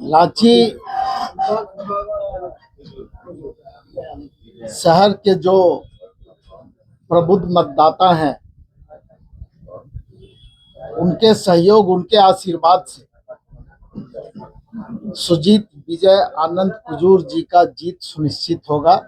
रांची शहर के जो प्रबुद्ध मतदाता हैं, उनके सहयोग, उनके आशीर्वाद से सुजीत विजय आनंद कुजूर जी का जीत सुनिश्चित होगा।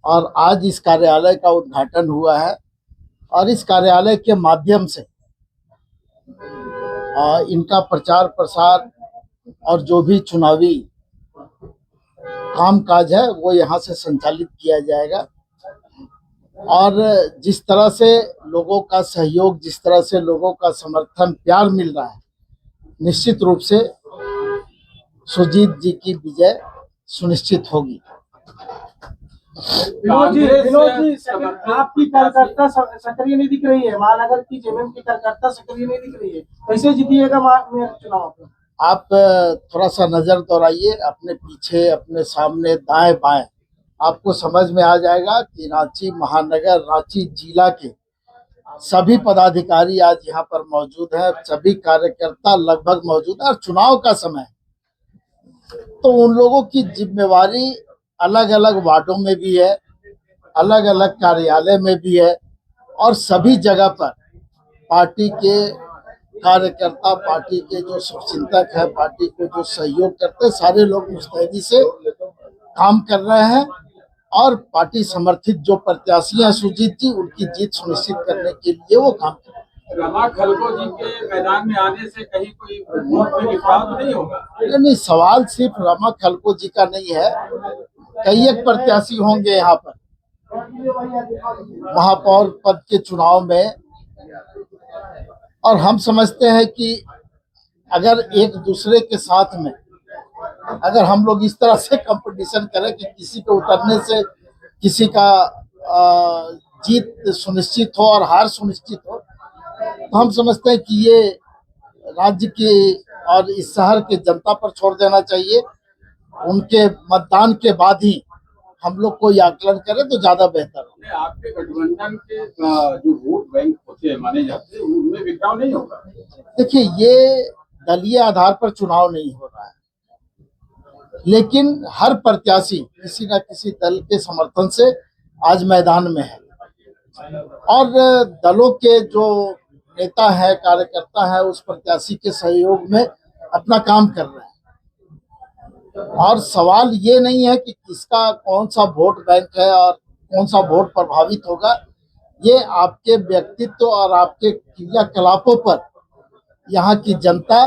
और आज इस कार्यालय का उद्घाटन हुआ है और इस कार्यालय के माध्यम से इनका प्रचार प्रसार और जो भी चुनावी कामकाज है वो यहाँ से संचालित किया जाएगा। और जिस तरह से लोगों का सहयोग, जिस तरह से लोगों का समर्थन, प्यार मिल रहा है, निश्चित रूप से सुजीत जी की विजय सुनिश्चित होगी। विनोद जी, आपकी कार्यकर्ता सक्रिय नहीं दिख रही है। महानगर की जेएमएम की कार्यकर्ता सक्रिय नहीं दिख रही है, कैसे जीतिएगा मेयर चुनाव? आप थोड़ा सा नजर दौड़ाइए अपने पीछे, अपने सामने, दाएं बाएं, आपको समझ में आ जाएगा कि रांची महानगर, रांची जिला के सभी पदाधिकारी आज यहाँ पर मौजूद हैं, सभी कार्यकर्ता लगभग मौजूद है। और चुनाव का समय तो उन लोगों की जिम्मेवारी अलग अलग वार्डों में भी है, अलग अलग कार्यालय में भी है, और सभी जगह पर पार्टी के कार्यकर्ता, पार्टी के जो शुभचिंतक है, पार्टी को जो सहयोग करते हैं, सारे लोग मुस्तैदी से काम कर रहे हैं। और पार्टी समर्थित जो प्रत्याशी हैं सुजीत जी, उनकी जीत सुनिश्चित करने के लिए वो काम कर रहे हैं। रमा खलको जी के मैदान में आने से कहीं कोई वोट में विवाद नहीं होगा? नहीं, सवाल सिर्फ रमा खलको जी का नहीं है, कई एक प्रत्याशी होंगे यहाँ पर महापौर पद के चुनाव में। और हम समझते हैं कि अगर एक दूसरे के साथ में अगर हम लोग इस तरह से कंपटीशन करें कि किसी के उतरने से किसी का जीत सुनिश्चित हो और हार सुनिश्चित हो, तो हम समझते हैं कि ये राज्य के और इस शहर के जनता पर छोड़ देना चाहिए। उनके मतदान के बाद ही हम लोग कोई आकलन करें तो ज्यादा बेहतर हो। आपके गठबंधन के जो वोट बैंक होते हैं, माने जाते हैं, उनमें बिखराव नहीं होगा? देखिए, ये दलीय आधार पर चुनाव नहीं हो रहा है, लेकिन हर प्रत्याशी किसी न किसी दल के समर्थन से आज मैदान में है। और दलों के जो नेता है, कार्यकर्ता है, उस प्रत्याशी के सहयोग में अपना काम कर रहे हैं। और सवाल ये नहीं है कि किसका कौन सा वोट बैंक है और कौन सा वोट प्रभावित होगा। ये आपके व्यक्तित्व और आपके क्रियाकलापों पर यहाँ की जनता,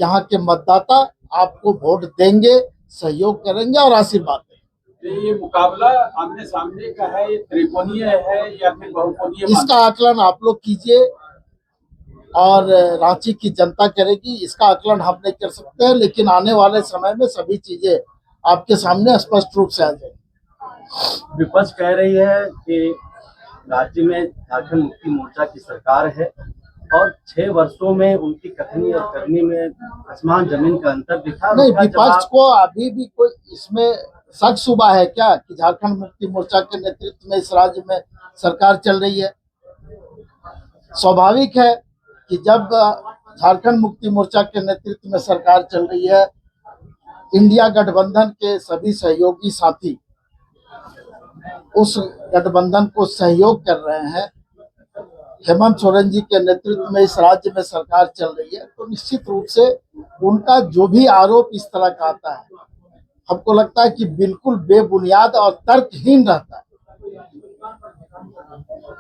यहाँ के मतदाता आपको वोट देंगे, सहयोग करेंगे और आशीर्वाद देंगे। ये मुकाबला आमने सामने का है, ये त्रिकोणीय है या फिर बहुकोणीय? इसका आकलन आप लोग कीजिए और रांची की जनता करेगी। इसका आकलन हम नहीं कर सकते हैं, लेकिन आने वाले समय में सभी चीजें आपके सामने स्पष्ट रूप से आ जाएगी। विपक्ष कह रही है कि राज्य में झारखंड मुक्ति मोर्चा की सरकार है और 6 वर्षों में उनकी कथनी और करनी में आसमान जमीन का अंतर दिखा। नहीं, विपक्ष को अभी भी कोई इसमें शक शुबा है क्या कि झारखंड मुक्ति मोर्चा के नेतृत्व में इस राज्य में सरकार चल रही है? स्वाभाविक है कि जब झारखंड मुक्ति मोर्चा के नेतृत्व में सरकार चल रही है, इंडिया गठबंधन के सभी सहयोगी साथी उस गठबंधन को सहयोग कर रहे हैं, हेमंत सोरेन जी के नेतृत्व में इस राज्य में सरकार चल रही है, तो निश्चित रूप से उनका जो भी आरोप इस तरह का आता है, हमको लगता है कि बिल्कुल बेबुनियाद और तर्कहीन रहता है।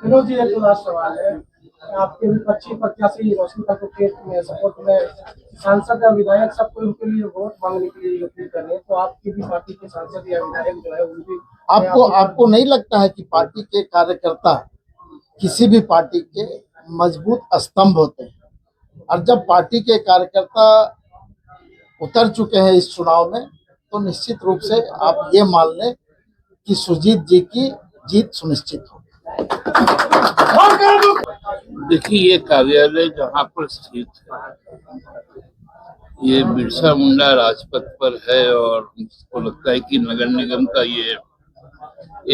विनोद जी, एक लास्ट सवाल है। आपके विपक्षी प्रत्याशी रोशनी ठाकुर के सपोर्ट में सांसद या विधायक सबको उनके लिए वोट मांगने के लिए अपील कर रहे हैं, तो आपकी भी पार्टी के सांसद या विधायक जो है उनकी आपको नहीं लगता है कि पार्टी के कार्यकर्ता किसी भी पार्टी के मजबूत स्तंभ होते हैं? और जब पार्टी के कार्यकर्ता उतर चुके हैं इस चुनाव में, तो निश्चित रूप से आप ये मान लें कि सुजीत जी की जीत सुनिश्चित होगी। देखिए, ये कार्यालय जहाँ पर स्थित है, ये बिरसा मुंडा राजपथ पर है और मुझको लगता है कि नगर निगम का ये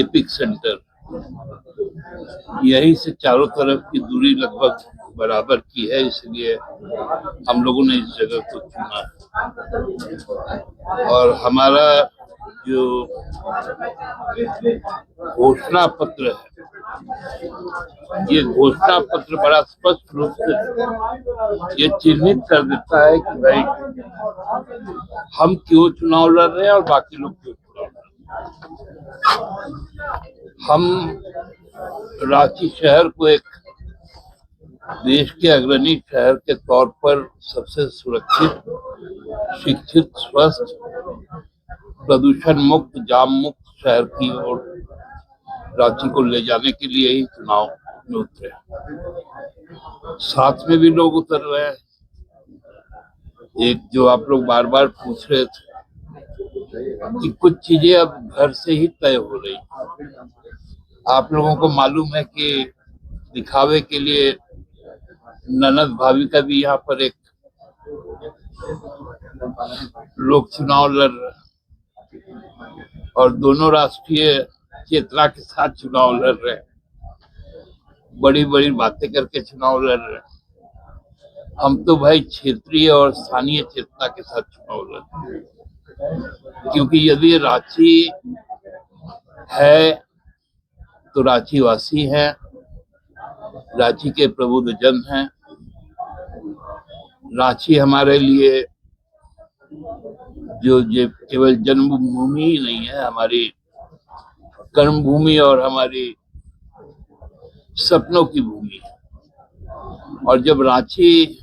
एपिक सेंटर, यहीं से चारों तरफ की दूरी लगभग बराबर की है, इसलिए हम लोगों ने इस जगह को चुना है। और हमारा जो घोषणा पत्र है, ये घोषणा पत्र बड़ा स्पष्ट रूप से ये चिन्हित कर देता है कि भाई हम क्यों चुनाव लड़ रहे हैं और बाकी लोग क्यों चुनाव लड़ रहे हैं। हम रांची शहर को एक देश के अग्रणी शहर के तौर पर सबसे सुरक्षित, शिक्षित, स्वस्थ, प्रदूषण मुक्त, जाम मुक्त शहर की ओर रांची को ले जाने के लिए ही चुनाव में उतरे। साथ में भी लोग उतर रहे हैं। एक जो आप लोग बार बार पूछ रहे थे कि कुछ चीजें अब घर से ही तय हो रही। आप लोगों को मालूम है कि दिखावे के लिए ननद भाभी का भी यहाँ पर एक लोग चुनाव लड़ रहे हैं और दोनों राष्ट्रीय चेतना के साथ चुनाव लड़ रहे हैं, बड़ी बड़ी बातें करके चुनाव लड़ रहे हैं। हम तो भाई क्षेत्रीय और स्थानीय चेतना के साथ चुनाव लड़ रहे हैं, क्योंकि यदि रांची है तो रांची वासी हैं, रांची के प्रबुद्ध जन हैं। रांची हमारे लिए जो केवल जन्मभूमि ही नहीं है, हमारी कर्मभूमि और हमारी सपनों की भूमि है। और जब रांची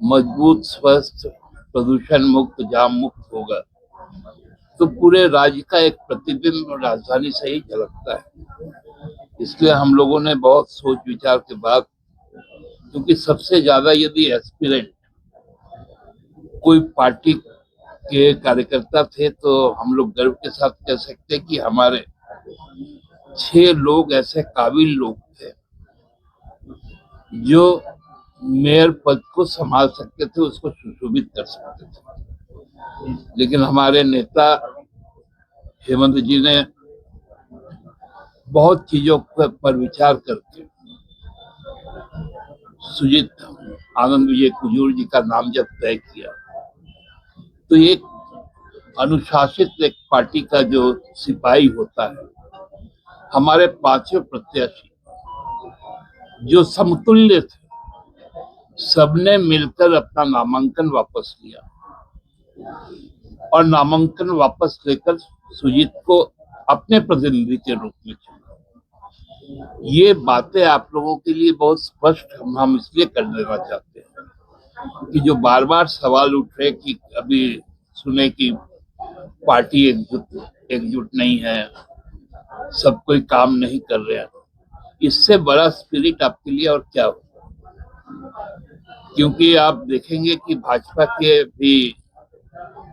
मजबूत, स्वस्थ, प्रदूषण मुक्त, जाम मुक्त होगा तो पूरे राज्य का एक प्रतिबिंब राजधानी से ही झलकता है। इसलिए हम लोगों ने बहुत सोच विचार के बाद, क्योंकि सबसे ज्यादा यदि एस्पिरेंट कोई पार्टी के कार्यकर्ता थे तो हम लोग गर्व के साथ कह सकते कि हमारे 6 लोग ऐसे काबिल लोग थे जो मेयर पद को संभाल सकते थे, उसको सुशोभित कर सकते थे। लेकिन हमारे नेता हेमंत जी ने बहुत चीजों पर विचार करके सुजीत आनंद विजय कुजूर जी का नाम जब तय किया तो एक अनुशासित एक पार्टी का जो सिपाही होता है, हमारे 5 प्रत्याशी जो समतुल्य थे, सबने मिलकर अपना नामांकन वापस लिया और नामांकन वापस लेकर सुजीत को अपने प्रतिनिधि के रूप में चुना। ये बातें आप लोगों के लिए बहुत स्पष्ट हम इसलिए कर देना चाहते हैं कि जो बार बार सवाल उठ रहे कि अभी सुने कि पार्टी एकजुट नहीं है, सब कोई काम नहीं कर रहे हैं, इससे बड़ा स्पिरिट आपके लिए और क्या हो। क्योंकि आप देखेंगे कि भाजपा के भी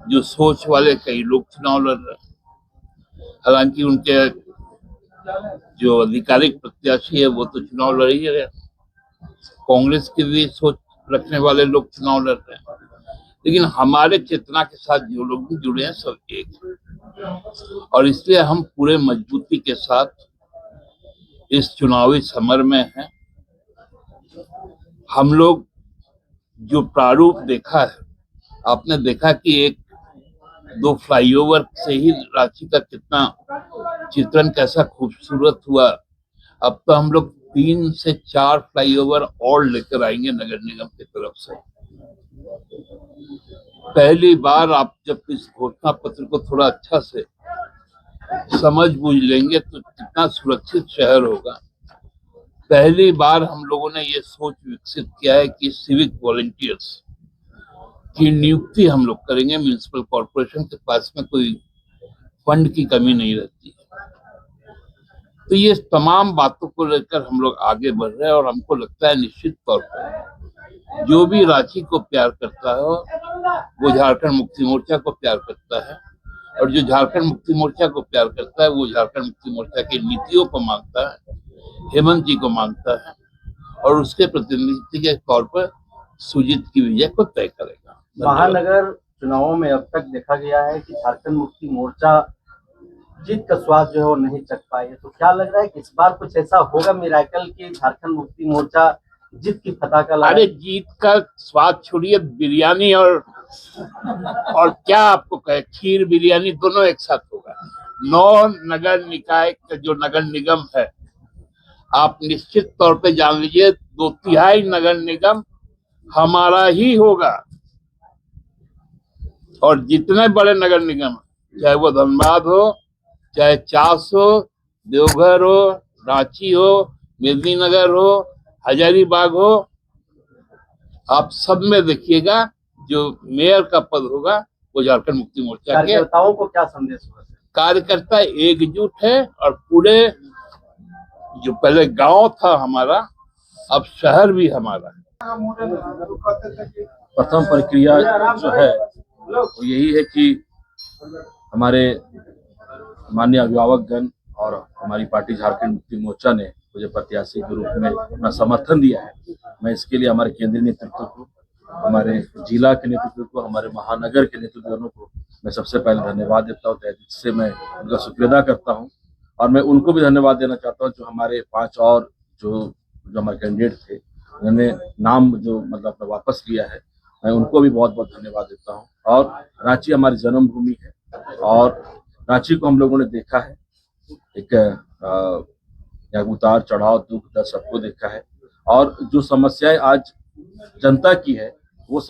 जो सोच वाले कई लोग चुनाव लड़ रहे हैं, हालांकि उनके जो आधिकारिक प्रत्याशी है वो तो चुनाव लड़ ही रहे हैं। कांग्रेस की भी सोच रखने वाले लोग चुनाव लड़ रहे हैं, लेकिन हमारे चेतना के साथ जो लोग भी जुड़े हैं सब एक हैं। और इसलिए हम पूरे मजबूती के साथ इस चुनावी समर में हैं। हम लोग जो प्रारूप देखा है, आपने देखा कि 1-2 फ्लाईओवर से ही रांची का कितना चित्रण कैसा खूबसूरत हुआ। अब तो हम लोग 3 से 4 फ्लाईओवर और लेकर आएंगे नगर निगम की तरफ से। पहली बार आप जब इस घोषणा पत्र को थोड़ा अच्छा से समझ बूझ लेंगे तो कितना सुरक्षित शहर होगा। पहली बार हम लोगों ने ये सोच विकसित किया है कि सिविक वॉलंटियर्स की नियुक्ति हम लोग करेंगे। म्युनिसिपल कॉर्पोरेशन के पास में कोई फंड की कमी नहीं रहती है। तो ये तमाम बातों को लेकर हम लोग आगे बढ़ रहे हैं और हमको लगता है निश्चित तौर पर जो भी रांची को प्यार करता है वो झारखंड मुक्ति मोर्चा को प्यार करता है, और जो झारखंड मुक्ति मोर्चा को प्यार करता है वो झारखंड मुक्ति मोर्चा की नीतियों को मानता है, हेमंत जी को मानता है और उसके प्रतिनिधि के तौर पर सुजीत की विजय को तय करेगा। महानगर चुनावों में अब तक देखा गया है कि झारखंड मुक्ति मोर्चा जीत का स्वाद जो है वो नहीं चख पाई है, तो क्या लग रहा है कि इस बार कुछ ऐसा होगा मिराकल कि झारखंड मुक्ति मोर्चा जीत की पताका लाए। अरे जीत का स्वाद छोड़िए, बिरयानी और क्या आपको कहे, खीर बिरयानी दोनों एक साथ होगा। 9 नगर निकाय का जो नगर निगम है, आप निश्चित तौर पे जान लीजिए 2/3 नगर निगम हमारा ही होगा। और जितने बड़े नगर निगम, चाहे वो धनबाद हो, चाहे चास हो, देवघर हो, रांची हो, मेदिनीनगर हो, हजारीबाग हो, आप सब में देखिएगा जो मेयर का पद होगा वो झारखंड मुक्ति मोर्चा के। कार्यकर्ताओं को क्या संदेश होगा? कार्यकर्ता एकजुट है और पूरे, जो पहले गांव था हमारा, अब शहर भी हमारा है। प्रथम प्रक्रिया जो है वो यही है कि हमारे माननीय अभिभावकगण और हमारी पार्टी झारखंड मुक्ति मोर्चा ने मुझे प्रत्याशी के रूप में अपना समर्थन दिया है। मैं इसके लिए हमारे केंद्रीय नेतृत्व को, हमारे जिला के नेतृत्व को, हमारे महानगर के नेतृत्वों को मैं सबसे पहले धन्यवाद देता हूँ। तहे दिल से मैं उनका शुक्रिया करता हूँ। और मैं उनको भी धन्यवाद देना चाहता हूँ जो हमारे 5 और जो हमारे कैंडिडेट थे, उन्होंने नाम जो मतलब अपना वापस लिया है, मैं उनको भी बहुत बहुत धन्यवाद देता हूँ। और रांची हमारी जन्मभूमि है और रांची को हम लोगों ने देखा है, एक उतार चढ़ाव, दुख दर्द सबको देखा है। और जो समस्याएं आज जनता की है